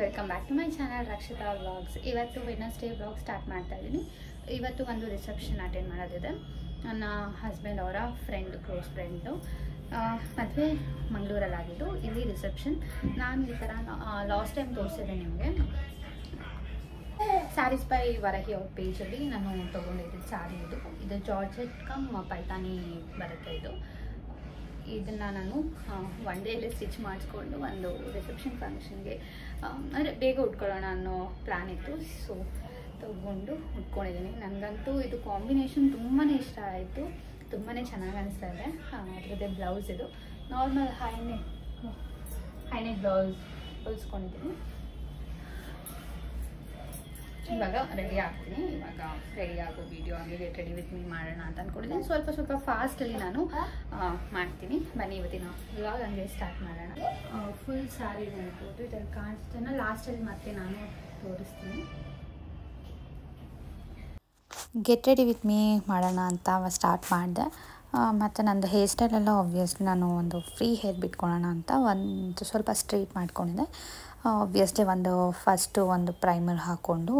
Welcome back to my channel Rakshita vlogs. ಇವತ್ತು Wednesday vlog start ಮಾಡ್ತಾ ಇದ್ದೀನಿ. ಇವತ್ತು ಒಂದು ರಿಸೆಪ್ಷನ್ ಅಟೆಂಡ್ ಮಾಡೋದಿದೆ. ನನ್ನ ಹಸ್ಬೆಂಡ್ ಅವರ ಫ್ರೆಂಡ್, ಕ್ಲೋಸ್ ಫ್ರೆಂಡು ಮದುವೆ ಮಂಗಳೂರಲ್ಲಾಗಿದ್ದು. ಇಲ್ಲಿ ರಿಸೆಪ್ಷನ್. ನಾನು ಈ ಥರ ಲಾಸ್ಟ್ ಟೈಮ್ ತೋರಿಸಿದೆ ನಿಮಗೆ. ಸ್ಯಾರೀಸ್ ಬೈ ವರಹಿ ಅವ್ರ ಪೇಜಲ್ಲಿ ನಾನು ತೊಗೊಂಡಿದ್ದೆ ಸ್ಯಾರಿ. ಇದು ಜಾರ್ಜೆಟ್ ಕಮ್ ಪೈತಾನಿ ಬರುತ್ತೆ. ಇದನ್ನು ನಾನು ಒನ್ ಡೇಲಿ ಸ್ಟಿಚ್ ಮಾಡಿಸ್ಕೊಂಡು ಒಂದು ರಿಸೆಪ್ಷನ್ ಫಂಕ್ಷನ್ಗೆ ಅಂದರೆ ಬೇಗ ಉಟ್ಕೊಳ್ಳೋಣ ಅನ್ನೋ ಪ್ಲ್ಯಾನ್ ಇತ್ತು. ಸೊ ತೊಗೊಂಡು ಉಟ್ಕೊಂಡಿದ್ದೀನಿ. ನನಗಂತೂ ಇದು ಕಾಂಬಿನೇಷನ್ ತುಂಬಾ ಇಷ್ಟ ಆಯಿತು. ತುಂಬಾ ಚೆನ್ನಾಗಿ ಅನಿಸ್ತಾ ಇದೆ. ಅದರದ್ದೇ ಬ್ಲೌಸ್ ಇದು ನಾರ್ಮಲ್ ಹೈನೆಕ್ ಬ್ಲೌಸ್ ಹೊಲಿಸ್ಕೊಂಡಿದ್ದೀನಿ. ಇವಾಗ ರೆಡಿ ಆಗ್ತೀನಿ. ಇವಾಗ ರೆಡಿ ಆಗೋ ವಿಡಿಯೋ ಹಂಗೆ ಗೆಟ್ ರೆಡಿ ವಿತ್ ಮೀ ಮಾಡೋಣ ಅಂತ ಅಂದ್ಕೊಂಡಿದ್ದೀನಿ. ಸ್ವಲ್ಪ ಫಾಸ್ಟಲ್ಲಿ ನಾನು ಮಾಡ್ತೀನಿ. ಬನ್ನಿ ಇವತ್ತಿನ ಇವಾಗ ಹಂಗೆ ಸ್ಟಾರ್ಟ್ ಮಾಡೋಣ. ಫುಲ್ ಸ್ಯಾರಿ ನೋಡ್ಬೋದು. ಇದರಲ್ಲಿ ಕಾಣಿಸ್ತಾನೆ. ಲಾಸ್ಟಲ್ಲಿ ಮತ್ತೆ ನಾನು ತೋರಿಸ್ತೀನಿ. ಗೆಟ್ ರೆಡಿ ವಿತ್ ಮೀ ಮಾಡೋಣ ಅಂತ ಸ್ಟಾರ್ಟ್ ಮಾಡಿದೆ. ಮತ್ತು ನಂದು ಹೇರ್ ಸ್ಟೈಲೆಲ್ಲ ಆಬ್ವಿಯಸ್ಲಿ ನಾನು ಒಂದು ಫ್ರೀ ಹೇರ್ ಬಿಟ್ಕೊಳ್ಳೋಣ ಅಂತ ಒಂದು ಸ್ವಲ್ಪ ಸ್ಟ್ರೈಟ್ ಮಾಡ್ಕೊಂಡಿದ್ದೆ. ಆಬ್ವಿಯಸ್ಲಿ ಫಸ್ಟು ಒಂದು ಪ್ರೈಮರ್ ಹಾಕ್ಕೊಂಡು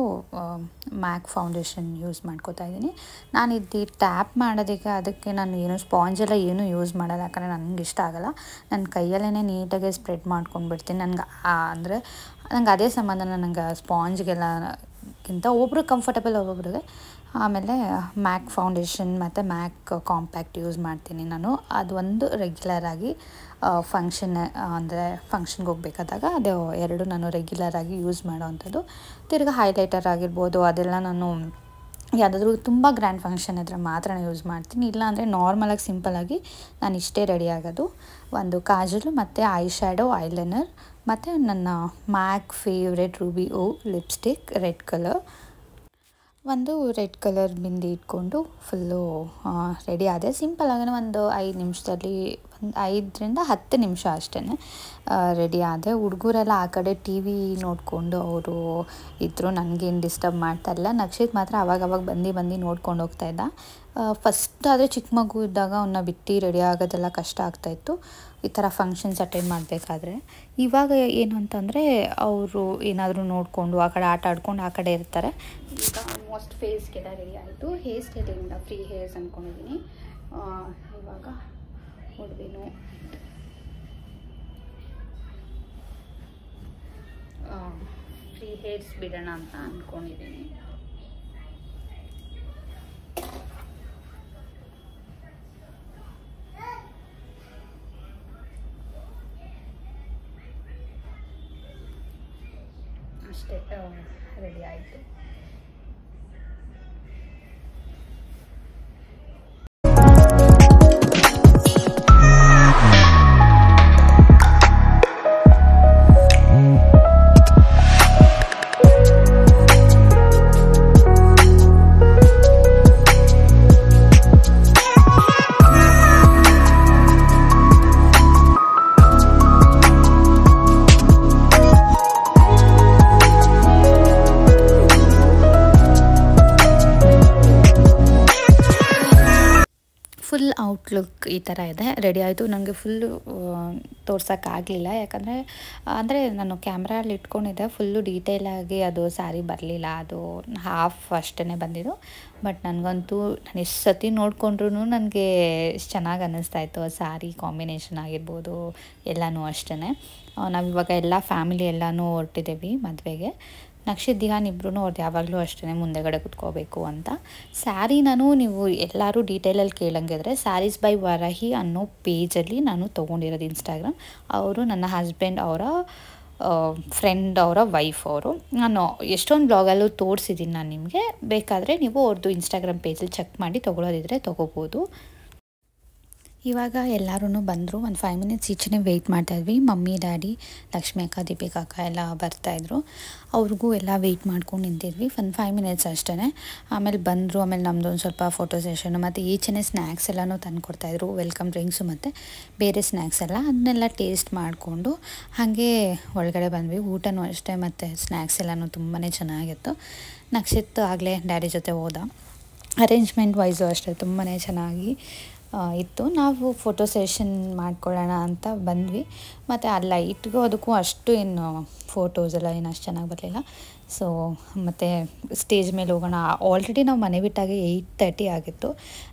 ಮ್ಯಾಕ್ ಫೌಂಡೇಶನ್ ಯೂಸ್ ಮಾಡ್ಕೋತಾ ಇದ್ದೀನಿ. ನಾನು ಇದು ಟ್ಯಾಪ್ ಮಾಡೋದಕ್ಕೆ ಅದಕ್ಕೆ ನಾನು ಏನು ಸ್ಪಾಂಜೆಲ್ಲ ಏನೂ ಯೂಸ್ ಮಾಡಲ್ಲ. ಯಾಕಂದರೆ ನನಗೆ ಇಷ್ಟ ಆಗೋಲ್ಲ. ನನ್ನ ಕೈಯಲ್ಲೇ ನೀಟಾಗಿ ಸ್ಪ್ರೆಡ್ ಮಾಡ್ಕೊಂಡು ಬಿಡ್ತೀನಿ. ನನಗೆ ಅದೇ ಸಂಬಂಧ. ನನಗೆ ಸ್ಪಾಂಜ್ಗೆಲ್ಲಕ್ಕಿಂತ ಒಬ್ಬರು ಕಂಫರ್ಟಬಲ್ ಒಬ್ಬೊಬ್ರಿಗೆ. ಆಮೇಲೆ ಮ್ಯಾಕ್ ಫೌಂಡೇಶನ್ ಮತ್ತು ಮ್ಯಾಕ್ ಕಾಂಪ್ಯಾಕ್ಟ್ ಯೂಸ್ ಮಾಡ್ತೀನಿ ನಾನು. ಅದು ಒಂದು ರೆಗ್ಯುಲರಾಗಿ ಫಂಕ್ಷನ್ಗೆ ಹೋಗ್ಬೇಕಾದಾಗ ಅದು ಎರಡು ನಾನು ರೆಗ್ಯುಲರಾಗಿ ಯೂಸ್ ಮಾಡೋವಂಥದ್ದು. ತಿರ್ಗಿ ಹೈಲೈಟರ್ ಆಗಿರ್ಬೋದು, ಅದೆಲ್ಲ ನಾನು ಯಾವುದಾದ್ರೂ ತುಂಬ ಗ್ರ್ಯಾಂಡ್ ಫಂಕ್ಷನ್ ಇದ್ದರೆ ಮಾತ್ರ ಯೂಸ್ ಮಾಡ್ತೀನಿ. ಇಲ್ಲಾಂದರೆ ನಾರ್ಮಲಾಗಿ ಸಿಂಪಲಾಗಿ ನಾನು ಇಷ್ಟೇ ರೆಡಿ ಆಗೋದು. ಒಂದು ಕಾಜಲು ಮತ್ತು ಐ ಶ್ಯಾಡೋ, ಐಲೈನರ್ ಮತ್ತು ನನ್ನ ಮ್ಯಾಕ್ ಫೇವ್ರೆಟ್ ರೂಬಿ ಓ ಲಿಪ್ಸ್ಟಿಕ್ ರೆಡ್ ಕಲರ್. ಒಂದು ರೆಡ್ ಕಲರ್ ಬಿಂದಿ ಇಟ್ಕೊಂಡು ಫುಲ್ಲು ರೆಡಿ ಆದೆ. ಸಿಂಪಲಾಗಿ ಒಂದು 5 ನಿಮಿಷದಲ್ಲಿ, ಒಂದು 5 ರಿಂದ 10 ನಿಮಿಷ ಅಷ್ಟೇ ರೆಡಿ ಆದೆ. ಹುಡುಗರೆಲ್ಲ ಆ ಕಡೆ ಟಿ ವಿ ನೋಡಿಕೊಂಡು ಅವರು ಇದ್ದರು. ನನಗೇನು ಡಿಸ್ಟರ್ಬ್ ಮಾಡ್ತಾಯಿಲ್ಲ. ನಕ್ಷಿತ್ ಮಾತ್ರ ಅವಾಗವಾಗ ಬಂದು ನೋಡ್ಕೊಂಡು ಹೋಗ್ತಾಯಿದ್ದ. ಫಸ್ಟ್ ಆದರೆ ಚಿಕ್ಕ ಮಗು ಇದ್ದಾಗ ಅವನ್ನ ಬಿಟ್ಟು ರೆಡಿ ಆಗೋದೆಲ್ಲ ಕಷ್ಟ ಆಗ್ತಾಯಿತ್ತು ಈ ಥರ ಫಂಕ್ಷನ್ಸ್ ಅಟೆಂಡ್ ಮಾಡಬೇಕಾದ್ರೆ. ಇವಾಗ ಏನು ಅಂತಂದರೆ ಅವರು ಏನಾದರೂ ನೋಡಿಕೊಂಡು ಆ ಕಡೆ ಆಟ ಆಡ್ಕೊಂಡು ಆ ಕಡೆ ಇರ್ತಾರೆ. ಈಗ ಆಲ್ಮೋಸ್ಟ್ ಫೇಸ್ಗೆಲ್ಲ ರೆಡಿ ಆಯಿತು. ಹೇರ್ ಸ್ಟೈಲಿಂದ ಫ್ರೀ ಹೇರ್ಸ್ ಅಂದ್ಕೊಂಡಿದ್ದೀನಿ. ಇವಾಗ ಒಡವೆನು ಫ್ರೀ ಹೇರ್ಸ್ ಬಿಡೋಣ ಅಂತ ಅಂದ್ಕೊಂಡಿದ್ದೀನಿ. ಅಷ್ಟೇ, ರೆಡಿ ಆಯಿತು. ಫುಲ್ ಔಟ್ಲುಕ್ ಈ ಥರ ಇದೆ. ರೆಡಿ ಆಯಿತು. ನನಗೆ ಫುಲ್ಲು ತೋರ್ಸೋಕ್ಕಾಗಲಿಲ್ಲ. ಯಾಕಂದರೆ ನಾನು ಕ್ಯಾಮ್ರಲ್ಲಿ ಇಟ್ಕೊಂಡಿದ್ದೆ. ಫುಲ್ಲು ಡೀಟೇಲಾಗಿ ಅದು ಸ್ಯಾರಿ ಬರಲಿಲ್ಲ. ಅದು ಹಾಫ್ ಅಷ್ಟೇ ಬಂದಿದ್ದು. ಬಟ್ ನನಗಂತೂ ನಾನು ಎಷ್ಟು ಸತಿ ನೋಡಿಕೊಂಡ್ರೂ ನನಗೆ ಚೆನ್ನಾಗಿ ಅನ್ನಿಸ್ತಾಯಿತ್ತು. ಸ್ಯಾರಿ ಕಾಂಬಿನೇಷನ್ ಆಗಿರ್ಬೋದು ಎಲ್ಲನೂ ಅಷ್ಟೇ. ನಾವಿವಾಗ ಎಲ್ಲ ಫ್ಯಾಮಿಲಿ ಎಲ್ಲನೂ ಹೊರಟಿದ್ದೀವಿ ಮದುವೆಗೆ. ನಕ್ಷಿತ್ ದಿಹಾನ್ ಇಬ್ಬರೂ ಅವ್ರದ್ದು ಯಾವಾಗಲೂ ಅಷ್ಟೇ ಮುಂದೆಗಡೆ ಕುತ್ಕೋಬೇಕು ಅಂತ. ಸ್ಯಾರಿ ನೀವು ಎಲ್ಲರೂ ಡೀಟೇಲಲ್ಲಿ ಕೇಳಂಗಿದ್ರೆ ಸ್ಯಾರೀಸ್ ಬೈ ವರಹಿ ಅನ್ನೋ ಪೇಜಲ್ಲಿ ನಾನು ತೊಗೊಂಡಿರೋದು ಇನ್ಸ್ಟಾಗ್ರಾಮ್. ಅವರು ನನ್ನ ಹಸ್ಬೆಂಡ್ ಅವರ ಫ್ರೆಂಡ್ ಅವರ ವೈಫ್ ಅವರು. ನಾನು ಎಷ್ಟೊಂದು ಬ್ಲಾಗಲ್ಲೂ ತೋರಿಸಿದ್ದೀನಿ ನಾನು ನಿಮಗೆ. ಬೇಕಾದರೆ ನೀವು ಅವ್ರದ್ದು ಇನ್ಸ್ಟಾಗ್ರಾಮ್ ಪೇಜಲ್ಲಿ ಚೆಕ್ ಮಾಡಿ ತೊಗೊಳೋದಿದ್ರೆ ತೊಗೋಬೋದು. ಇವಾಗ ಎಲ್ಲರೂ ಬಂದರು. ಒಂದು 5 ಮಿನಿಟ್ಸ್ ಈಚೆನೇ ವೆಯ್ಟ್ ಮಾಡ್ತಾಯಿದ್ವಿ. ಮಮ್ಮಿ, ಡ್ಯಾಡಿ, ಲಕ್ಷ್ಮಿ ಅಕ್ಕ, ದೀಪಿಕಾ ಅಕ್ಕ ಎಲ್ಲ ಬರ್ತಾಯಿದ್ರು. ಅವ್ರಿಗೂ ಎಲ್ಲ ವೆಯ್ಟ್ ಮಾಡ್ಕೊಂಡು ನಿಂತಿದ್ವಿ. ಒಂದು 5 ಮಿನಿಟ್ಸ್ ಅಷ್ಟೇ. ಆಮೇಲೆ ಬಂದರು. ಆಮೇಲೆ ನಮ್ಮದು ಒಂದು ಸ್ವಲ್ಪ ಫೋಟೋ ಸೆಷನು ಮತ್ತು ಈಚೆನೇ ಸ್ನ್ಯಾಕ್ಸ್ ಎಲ್ಲನೂ ತಂದು ಕೊಡ್ತಾಯಿದ್ರು. ವೆಲ್ಕಮ್ ಡ್ರಿಂಕ್ಸು ಮತ್ತು ಬೇರೆ ಸ್ನ್ಯಾಕ್ಸ್ ಎಲ್ಲ. ಅದನ್ನೆಲ್ಲ ಟೇಸ್ಟ್ ಮಾಡಿಕೊಂಡು ಹಾಗೆ ಒಳಗಡೆ ಬಂದ್ವಿ. ಊಟನೂ ಅಷ್ಟೇ ಮತ್ತು ಸ್ನ್ಯಾಕ್ಸ್ ಎಲ್ಲನೂ ತುಂಬಾ ಚೆನ್ನಾಗಿತ್ತು. ನಕ್ಷಿತ್ ಆಗಲೇ ಡ್ಯಾಡಿ ಜೊತೆ ಹೋದ. ಅರೇಂಜ್ಮೆಂಟ್ ವೈಸು ಅಷ್ಟೇ ತುಂಬಾ ಚೆನ್ನಾಗಿ ಇತ್ತು. ನಾವು ಫೋಟೋ ಸೆಷನ್ ಮಾಡ್ಕೊಳ್ಳೋಣ ಅಂತ ಬಂದ್ವಿ. ಮತ್ತು ಆ ಲೈಟ್ಗೂ ಅದಕ್ಕೂ ಅಷ್ಟು ಏನು ಫೋಟೋಸ್ ಎಲ್ಲ ಏನು ಅಷ್ಟು ಚೆನ್ನಾಗಿ ಬರಲಿಲ್ಲ. ಸೊ ಮತ್ತು ಸ್ಟೇಜ್ ಮೇಲೆ ಹೋಗೋಣ. ಆಲ್ರೆಡಿ ನಾವು ಮನೆ ಬಿಟ್ಟಾಗ 8:30 ಆಗಿತ್ತು.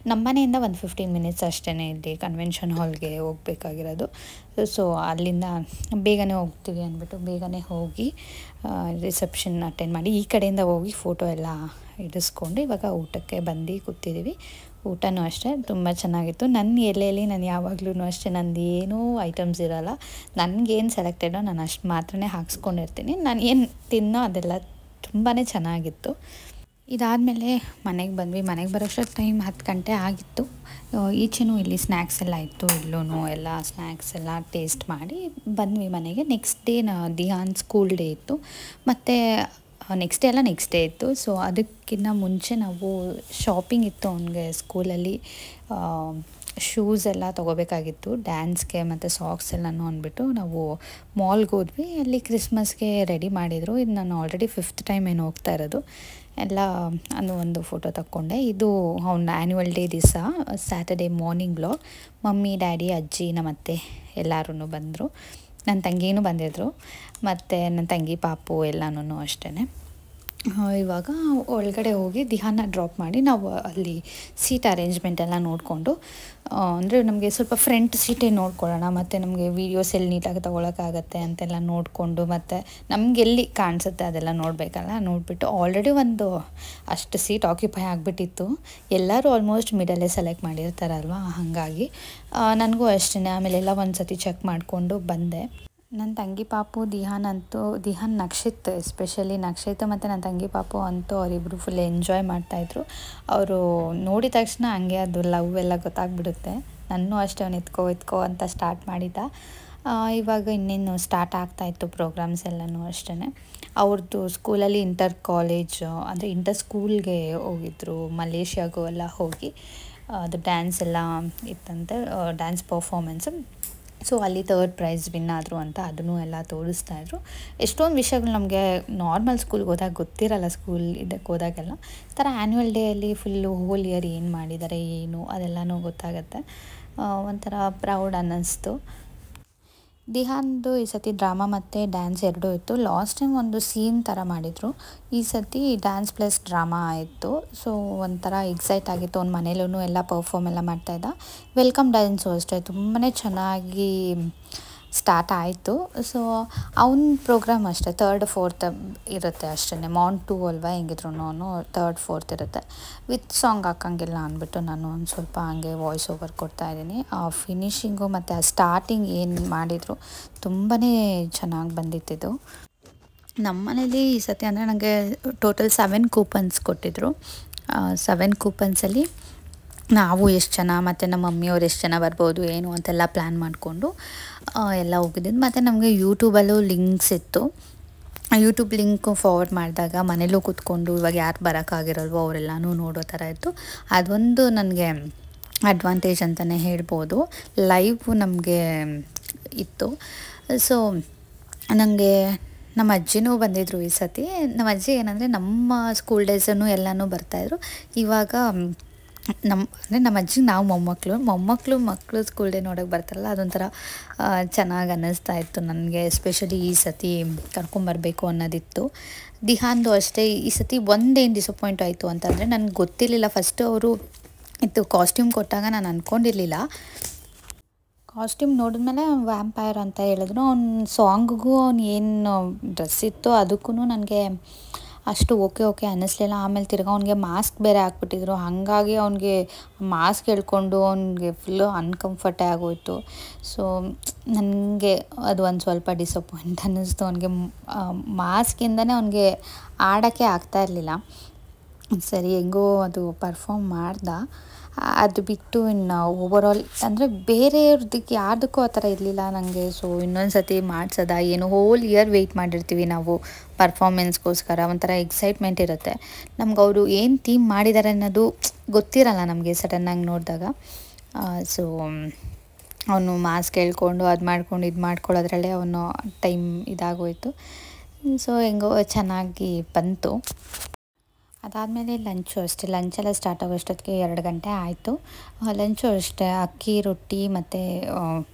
ನಮ್ಮ ಮನೆಯಿಂದ ಒಂದು 15 ಮಿನಿಟ್ಸ್ ಅಷ್ಟೇ ಇಲ್ಲಿ ಕನ್ವೆನ್ಷನ್ ಹಾಲ್ಗೆ ಹೋಗಬೇಕಾಗಿರೋದು. ಸೊ ಅಲ್ಲಿಂದ ಬೇಗನೆ ಹೋಗ್ತೀವಿ ಅಂದ್ಬಿಟ್ಟು ಬೇಗನೆ ಹೋಗಿ ರಿಸೆಪ್ಷನ್ ಅಟೆಂಡ್ ಮಾಡಿ ಈ ಕಡೆಯಿಂದ ಹೋಗಿ ಫೋಟೋ ಎಲ್ಲ ಇಡಿಸ್ಕೊಂಡು ಇವಾಗ ಊಟಕ್ಕೆ ಬಂದು ಕೂತಿದ್ದೀವಿ. ಊಟನೂ ಅಷ್ಟೇ ತುಂಬ ಚೆನ್ನಾಗಿತ್ತು. ನನ್ನ ಎಲೆಯಲ್ಲಿ ನಾನು ಯಾವಾಗಲೂ ಅಷ್ಟೇ ನಂದು ಏನೂ ಐಟಮ್ಸ್ ಇರೋಲ್ಲ. ನನಗೇನು ಸೆಲೆಕ್ಟೆಡೋ ನಾನು ಅಷ್ಟು ಮಾತ್ರನೇ ಹಾಕ್ಸ್ಕೊಂಡಿರ್ತೀನಿ. ನಾನು ಏನು ತಿನ್ನೋ ಅದೆಲ್ಲ ತುಂಬಾ ಚೆನ್ನಾಗಿತ್ತು. ಇದಾದಮೇಲೆ ಮನೆಗೆ ಬಂದ್ವಿ. ಮನೆಗೆ ಬರೋಷ್ಟೊತ್ತು ಟೈಮ್ 10 ಗಂಟೆ ಆಗಿತ್ತು. ಈಚೆನೂ ಇಲ್ಲಿ ಸ್ನ್ಯಾಕ್ಸ್ ಎಲ್ಲ ಇತ್ತು. ಇಲ್ಲೂ ಎಲ್ಲ ಸ್ನ್ಯಾಕ್ಸ್ ಎಲ್ಲ ಟೇಸ್ಟ್ ಮಾಡಿ ಬಂದ್ವಿ ಮನೆಗೆ. ನೆಕ್ಸ್ಟ್ ಡೇ ದಿಹಾನ್ ಸ್ಕೂಲ್ ಡೇ ಇತ್ತು. ಮತ್ತು ನೆಕ್ಸ್ಟ್ ಡೇ ಇತ್ತು. ಸೊ ಅದಕ್ಕಿಂತ ಮುಂಚೆ ನಾವು ಶಾಪಿಂಗ್ ಇತ್ತು ಅವನಿಗೆ ಸ್ಕೂಲಲ್ಲಿ. ಶೂಸ್ ಎಲ್ಲ ತೊಗೋಬೇಕಾಗಿತ್ತು ಡ್ಯಾನ್ಸ್ಗೆ ಮತ್ತು ಸಾಕ್ಸ್ ಎಲ್ಲನೂ ಅಂದ್ಬಿಟ್ಟು ನಾವು ಮಾಲ್ಗೆ ಹೋದ್ವಿ. ಅಲ್ಲಿ ಕ್ರಿಸ್ಮಸ್ಗೆ ರೆಡಿ ಮಾಡಿದರು. ಇದು ನಾನು ಆಲ್ರೆಡಿ 5th ಟೈಮ್ ಏನು ಹೋಗ್ತಾ ಇರೋದು. ಎಲ್ಲ ಅದು ಒಂದು ಫೋಟೋ ತಕ್ಕೊಂಡೆ. ಇದು ಅವ್ನ ಆ್ಯನ್ಯುವಲ್ ಡೇ ದಿವಸ Saturday morning vlog. Mummy, daddy, ಅಜ್ಜಿ, ನಮ್ಮ ಅತ್ತೆ ಎಲ್ಲರೂ ಬಂದರು. ನನ್ನ ತಂಗಿನೂ ಬಂದಿದ್ದರು ಮತ್ತು ನನ್ನ ತಂಗಿ ಪಾಪು ಎಲ್ಲನೂ ಅಷ್ಟೇ. ಇವಾಗ ಒಳಗಡೆ ಹೋಗಿ ದಿಹಾನ ಡ್ರಾಪ್ ಮಾಡಿ ನಾವು ಅಲ್ಲಿ ಸೀಟ್ ಅರೇಂಜ್ಮೆಂಟ್ ಎಲ್ಲ ನೋಡಿಕೊಂಡು, ಅಂದರೆ ನಮಗೆ ಸ್ವಲ್ಪ ಫ್ರಂಟ್ ಸೀಟೇ ನೋಡ್ಕೊಳ್ಳೋಣ ಮತ್ತು ನಮಗೆ ವೀಡಿಯೋಸ್ ಎಲ್ಲಿ ನೀಟಾಗಿ ತೊಗೊಳಕ್ಕಾಗತ್ತೆ ಅಂತೆಲ್ಲ ನೋಡಿಕೊಂಡು ಮತ್ತು ನಮಗೆಲ್ಲಿ ಕಾಣಿಸುತ್ತೆ ಅದೆಲ್ಲ ನೋಡಬೇಕಲ್ಲ. ನೋಡಿಬಿಟ್ಟು ಆಲ್ರೆಡಿ ಒಂದು ಅಷ್ಟು ಸೀಟ್ ಆಕ್ಯುಪೈ ಆಗಿಬಿಟ್ಟಿತ್ತು. ಎಲ್ಲರೂ ಆಲ್ಮೋಸ್ಟ್ ಮಿಡಲೇ ಸೆಲೆಕ್ಟ್ ಮಾಡಿರ್ತಾರಲ್ವ, ಹಾಗಾಗಿ ನನಗೂ ಅಷ್ಟೇ. ಆಮೇಲೆ ಎಲ್ಲ ಒಂದು ಸತಿ ಚೆಕ್ ಮಾಡಿಕೊಂಡು ಬಂದೆ. ನನ್ನ ತಂಗಿ ಪಾಪು ದಿಹಾನ್ ನಕ್ಷಿತ್, ಎಸ್ಪೆಷಲಿ ನಕ್ಷಿತ್ ಮತ್ತು ನನ್ನ ತಂಗಿ ಪಾಪು ಅಂತೂ ಅವರಿಬ್ಬರು ಫುಲ್ ಎಂಜಾಯ್ ಮಾಡ್ತಾಯಿದ್ರು. ಅವರು ನೋಡಿದ ತಕ್ಷಣ ಹಂಗೆ ಅದು ಲವ್ ಎಲ್ಲ ಗೊತ್ತಾಗ್ಬಿಡುತ್ತೆ. ನನ್ನೂ ಅಷ್ಟೇ ಅವನು ಎತ್ಕೋ ಅಂತ ಸ್ಟಾರ್ಟ್ ಮಾಡಿದ್ದ. ಇವಾಗ ಇನ್ನೇನು ಸ್ಟಾರ್ಟ್ ಆಗ್ತಾಯಿತ್ತು ಪ್ರೋಗ್ರಾಮ್ಸ್ ಎಲ್ಲನೂ ಅಷ್ಟೇ. ಅವ್ರದ್ದು ಸ್ಕೂಲಲ್ಲಿ ಇಂಟರ್ ಸ್ಕೂಲ್ಗೆ ಹೋಗಿದ್ರು. ಮಲೇಷ್ಯಾಗೂ ಎಲ್ಲ ಹೋಗಿ ಅದು ಡ್ಯಾನ್ಸ್ ಎಲ್ಲ ಇತ್ತಂತೆ, ಡ್ಯಾನ್ಸ್ ಪರ್ಫಾರ್ಮೆನ್ಸು. ಸೊ ಅಲ್ಲಿ 3rd ಪ್ರೈಸ್ ವಿನ್ ಆದರು ಅಂತ ಅದನ್ನು ಎಲ್ಲ ತೋರಿಸ್ತಾಯಿದ್ರು. ಎಷ್ಟೊಂದು ವಿಷಯಗಳು ನಮಗೆ ನಾರ್ಮಲ್ ಸ್ಕೂಲ್ಗೆ ಹೋದಾಗ ಗೊತ್ತಿರಲ್ಲ. ಸ್ಕೂಲ್ ಇದಕ್ಕೆ ಹೋದಾಗೆಲ್ಲ ಥರ ಆ್ಯನ್ಯುವಲ್ ಡೇಯಲ್ಲಿ ಫುಲ್ಲು ಹೋಲ್ ಇಯರ್ ಏನು ಮಾಡಿದ್ದಾರೆ ಏನು ಅದೆಲ್ಲನೂ ಗೊತ್ತಾಗುತ್ತೆ. ಒಂಥರ ಪ್ರೌಡ್ ಅನ್ನಿಸ್ತು. ದಿಹಾನ್ದು ಈ ಸತಿ ಡ್ರಾಮಾ ಮತ್ತು ಡ್ಯಾನ್ಸ್ ಎರಡೂ ಇತ್ತು. ಲಾಸ್ಟ್ ಟೈಮ್ ಒಂದು ಸೀನ್ ಥರ ಮಾಡಿದರು, ಈ ಸತಿ ಡ್ಯಾನ್ಸ್ ಪ್ಲಸ್ ಡ್ರಾಮಾ ಇತ್ತು. ಸೊ ಒಂಥರ ಎಕ್ಸೈಟ್ ಆಗಿತ್ತು. ಅವ್ನ ಮನೇಲೂ ಎಲ್ಲ ಪರ್ಫಾರ್ಮ್ ಎಲ್ಲ ಮಾಡ್ತಾಯಿದ್ದ. ವೆಲ್ಕಮ್ ಡ್ಯಾನ್ಸು ಅಷ್ಟೇ ತುಂಬಾ ಚೆನ್ನಾಗಿ ಸ್ಟಾರ್ಟ್ ಆಯಿತು. ಸೊ ಅವ್ನ ಪ್ರೋಗ್ರಾಮ್ ಅಷ್ಟೇ 3rd 4th ಇರುತ್ತೆ ಅಷ್ಟೇ. ಮಾರ್ನ್ 2 ಅಲ್ವಾ, ಹೆಂಗಿದ್ರು ಅವನು 3rd 4th ಇರುತ್ತೆ. ವಿತ್ ಸಾಂಗ್ ಹಾಕೋಂಗಿಲ್ಲ ಅಂದ್ಬಿಟ್ಟು ನಾನು ಒಂದು ಸ್ವಲ್ಪ ಹಂಗೆ ವಾಯ್ಸ್ ಓವರ್ ಕೊಡ್ತಾಯಿದ್ದೀನಿ. ಆ ಫಿನಿಷಿಂಗು ಮತ್ತು ಆ ಸ್ಟಾರ್ಟಿಂಗ್ ಏನು ಮಾಡಿದರು ತುಂಬಾ ಚೆನ್ನಾಗಿ ಬಂದಿತ್ತಿದ್ದು. ನಮ್ಮ ಮನೇಲಿ ಈ ಸತಿ ಅಂದರೆ ನನಗೆ ಟೋಟಲ್ 7 ಕೂಪನ್ಸ್ ಕೊಟ್ಟಿದ್ದರು. 7 ಕೂಪನ್ಸಲ್ಲಿ ನಾವು ಎಷ್ಟು ಜನ ಮತ್ತು ನಮ್ಮ ಮಮ್ಮಿಯವ್ರು ಎಷ್ಟು ಜನ ಬರ್ಬೋದು ಏನು ಅಂತೆಲ್ಲ ಪ್ಲ್ಯಾನ್ ಮಾಡಿಕೊಂಡು ಎಲ್ಲ ಹೋಗಿದ್ದು. ಮತ್ತು ನಮಗೆ ಯೂಟ್ಯೂಬಲ್ಲೂ ಲಿಂಕ್ಸ್ ಇತ್ತು. ಯೂಟ್ಯೂಬ್ ಲಿಂಕು ಫಾರ್ವರ್ಡ್ ಮಾಡಿದಾಗ ಮನೇಲೂ ಕೂತ್ಕೊಂಡು ಇವಾಗ ಯಾರು ಬರೋಕ್ಕಾಗಿರಲ್ವೋ ಅವರೆಲ್ಲನೂ ನೋಡೋ ಥರ ಇತ್ತು. ಅದೊಂದು ನನಗೆ ಅಡ್ವಾಂಟೇಜ್ ಅಂತಲೇ ಹೇಳ್ಬೋದು. ಲೈವ್ ನಮಗೆ ಇತ್ತು. ಸೊ ನನಗೆ ನಮ್ಮ ಅಜ್ಜಿನೂ ಬಂದಿದ್ದರು ಈ ಸತಿ. ನಮ್ಮ ಅಜ್ಜಿ ಏನಂದರೆ ನಮ್ಮ ಸ್ಕೂಲ್ ಡೇಸನ್ನು ಎಲ್ಲನೂ ಬರ್ತಾಯಿದ್ರು. ಇವಾಗ ನಮ್ಮ ಅಜ್ಜಿಗೆ ನಾವು ಮಕ್ಕಳು ಸ್ಕೂಲ್ ಡೇ ನೋಡೋಕ್ಕೆ ಬರ್ತಾರಲ್ಲ, ಅದೊಂಥರ ಚೆನ್ನಾಗಿ ಅನ್ನಿಸ್ತಾ ಇತ್ತು ನನಗೆ. ಎಸ್ಪೆಷಲಿ ಈ ಸತಿ ಕರ್ಕೊಂಬರಬೇಕು ಅನ್ನೋದಿತ್ತು. ದಿಹಾನ್ದು ಅಷ್ಟೇ. ಈ ಸತಿ ಒಂದೇನು ಡಿಸಪಾಯಿಂಟ್ ಆಯಿತು ಅಂತಂದರೆ ನನಗೆ ಗೊತ್ತಿರಲಿಲ್ಲ. ಫಸ್ಟು ಅವರು ಕಾಸ್ಟ್ಯೂಮ್ ಕೊಟ್ಟಾಗ ನಾನು ಅಂದ್ಕೊಂಡಿರಲಿಲ್ಲ. ಕಾಸ್ಟ್ಯೂಮ್ ನೋಡಿದ್ಮೇಲೆ ವ್ಯಾಂಪೈರ್ ಅಂತ ಹೇಳಿದ್ರು. ಅವ್ನ ಸಾಂಗಿಗೂ ಅವ್ನು ಏನು ಡ್ರೆಸ್ ಇತ್ತು ಅದಕ್ಕೂ ನನಗೆ ಅಷ್ಟು ಓಕೆ ಅನ್ನಿಸ್ಲಿಲ್ಲ. ಆಮೇಲೆ ತಿರ್ಗಿ ಅವ್ನಿಗೆ ಮಾಸ್ಕ್ ಬೇರೆ ಹಾಕ್ಬಿಟ್ಟಿದ್ರು. ಹಾಗಾಗಿ ಅವ್ನಿಗೆ ಮಾಸ್ಕ್ ಹೇಳ್ಕೊಂಡು ಅವ್ನಿಗೆ ಫುಲ್ಲು ಅನ್ಕಂಫರ್ಟೇ ಆಗೋಯಿತು. ಸೊ ನನಗೆ ಅದು ಒಂದು ಸ್ವಲ್ಪ ಡಿಸಪಾಯಿಂಟ್ ಅನ್ನಿಸ್ತು. ಅವನಿಗೆ ಮಾಸ್ಕಿಂದನೇ ಅವನಿಗೆ ಆಡೋಕ್ಕೆ ಆಗ್ತಾಯಿರಲಿಲ್ಲ. ಸರಿ ಹೆಂಗೋ ಅದು ಪರ್ಫಾರ್ಮ್ ಮಾಡ್ದ. ಅದು ಬಿಟ್ಟು ಇನ್ನು ಓವರಾಲ್ ಅಂದರೆ ಬೇರೆಯವ್ರದಕ್ಕೆ ಯಾರ್ದಕ್ಕೂ ಆ ಥರ ಇರಲಿಲ್ಲ ನನಗೆ. ಸೊ ಇನ್ನೊಂದು ಸತಿ ಮಾಡಿಸೋದ ಏನು, ಹೋಲ್ ಇಯರ್ ವೆಯ್ಟ್ ಮಾಡಿರ್ತೀವಿ ನಾವು ಪರ್ಫಾರ್ಮೆನ್ಸ್ಗೋಸ್ಕರ. ಒಂಥರ ಎಕ್ಸೈಟ್ಮೆಂಟ್ ಇರುತ್ತೆ ನಮ್ಗೆ. ಅವರು ಏನು ಥೀಮ್ ಮಾಡಿದ್ದಾರೆ ಅನ್ನೋದು ಗೊತ್ತಿರಲ್ಲ ನಮಗೆ ಸಡನ್ನಾಗಿ ನೋಡಿದಾಗ. ಸೊ ಅವನು ಮಾಸ್ಕ್ ಹೇಳ್ಕೊಂಡು ಅದು ಮಾಡ್ಕೊಂಡು ಇದು ಮಾಡ್ಕೊಳ್ಳೋದ್ರಲ್ಲೇ ಅವನು ಟೈಮ್ ಇದಾಗೋಯಿತು. ಸೊ ಹೆಂಗೋ ಚೆನ್ನಾಗಿ ಬಂತು. ಅದಾದಮೇಲೆ ಲಂಚು ಅಷ್ಟೇ, ಲಂಚೆಲ್ಲ ಸ್ಟಾರ್ಟ್ ಆಗೋಷ್ಟೊತ್ತಿಗೆ 2 ಗಂಟೆ ಆಯಿತು. ಲಂಚು ಅಷ್ಟೇ ಅಕ್ಕಿ ರೊಟ್ಟಿ ಮತ್ತು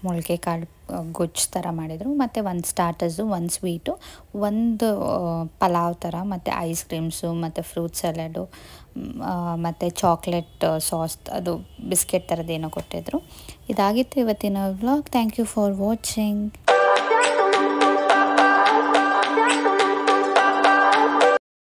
ಮೊಳಕೆ ಕಾಳು ಗೊಜ್ಜು ಥರ ಮಾಡಿದರು. ಮತ್ತು ಒಂದು ಸ್ಟಾರ್ಟರ್ಸು, ಒಂದು ಸ್ವೀಟು, ಒಂದು ಪಲಾವ್ ಥರ, ಮತ್ತು ಐಸ್ ಕ್ರೀಮ್ಸು, ಮತ್ತು ಫ್ರೂಟ್ ಸಲಾಡು, ಮತ್ತು ಚಾಕ್ಲೇಟ್ ಸಾಸ್, ಅದು ಬಿಸ್ಕೆಟ್ ಥರದ್ದೇನೋ ಕೊಟ್ಟಿದ್ರು. ಇದಾಗಿತ್ತು ಇವತ್ತಿನ vlog. Thank you for watching.